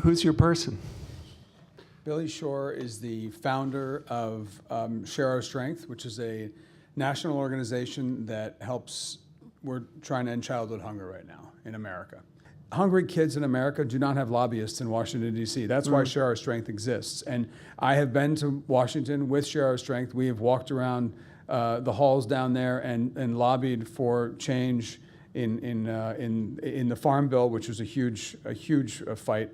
Who's your person? Billy Shore is the founder of Share Our Strength, which is a national organization that helps, we're trying to end childhood hunger right now in America. Hungry kids in America do not have lobbyists in Washington, D.C. That's why Share Our Strength exists. And I have been to Washington with Share Our Strength. We have walked around the halls down there and lobbied for change in the Farm Bill, which was a huge fight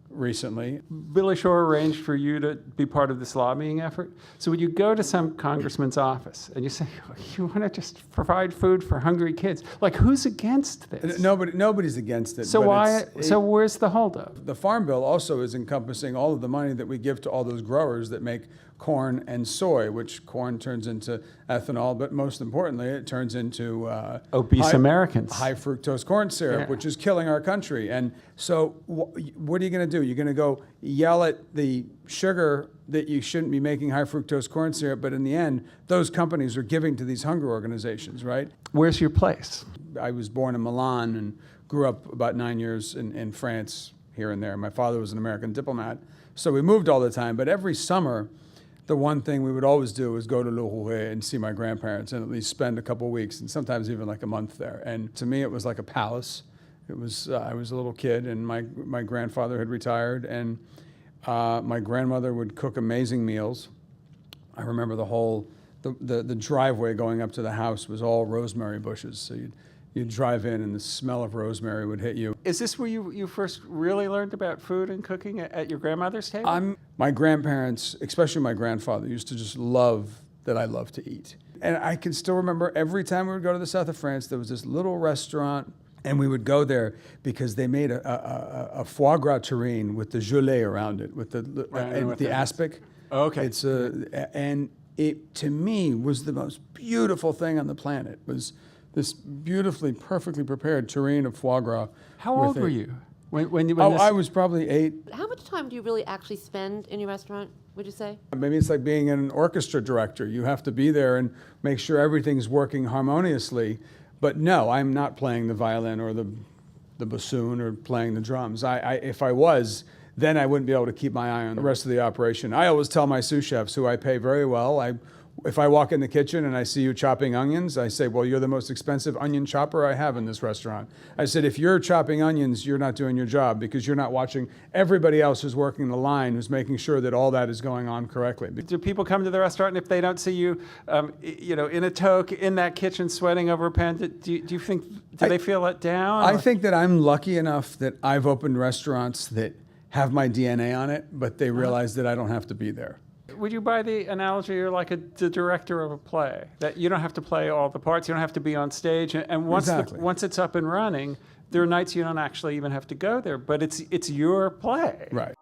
recently. Billy Shore arranged for you to be part of this lobbying effort. So would you go to some congressman's office and you say, you want to just provide food for hungry kids? Like, who's against this? Nobody's against it. So where's the holdup? The Farm Bill also is encompassing all of the money that we give to all those growers that make corn and soy, which corn turns into ethanol, but most importantly, it turns into obese Americans. High fructose corn syrup, which is killing our country. And so what are you going to do? You're going to go yell at the sugar that you shouldn't be making high fructose corn syrup, but in the end, those companies are giving to these hunger organizations, right? Where's your place? I was born in Milan and grew up about 9 years in France, here and there. My father was an American diplomat, so we moved all the time, but every summer, the one thing we would always do was go to Le Rouet and see my grandparents and at least spend a couple weeks and sometimes even like a month there. And to me, it was like a palace. It was, I was a little kid and my grandfather had retired and my grandmother would cook amazing meals. I remember the driveway going up to the house was all rosemary bushes. So you'd drive in and the smell of rosemary would hit you. Is this where you first really learned about food and cooking at your grandmother's table? My grandparents, especially my grandfather, used to just love that I love to eat. And I can still remember every time we would go to the south of France, there was this little restaurant and we would go there because they made a foie gras terrine with the gelée around it, with the aspic. Oh, okay. And it, to me, was the most beautiful thing on the planet. Was this beautifully, perfectly prepared terrine of foie gras. How old were you when I was probably 8. How much time do you really actually spend in your restaurant, would you say? Maybe it's like being an orchestra director. You have to be there and make sure everything's working harmoniously. But no, I'm not playing the violin or the bassoon or playing the drums. If I was, then I wouldn't be able to keep my eye on the rest of the operation. I always tell my sous chefs, who I pay very well, if I walk in the kitchen and I see you chopping onions, I say, well, you're the most expensive onion chopper I have in this restaurant. I said, if you're chopping onions, you're not doing your job because you're not watching everybody else who's working the line, who's making sure that all that is going on correctly. Do people come to the restaurant and if they don't see you, in a toque, in that kitchen, sweating over a pan, do you think, they feel let down? I think that I'm lucky enough that I've opened restaurants that have my DNA on it, but they realize that I don't have to be there. Would you buy the analogy you're like the director of a play, that you don't have to play all the parts, you don't have to be on stage, and once it's up and running, there are nights you don't actually even have to go there, but it's your play. Right.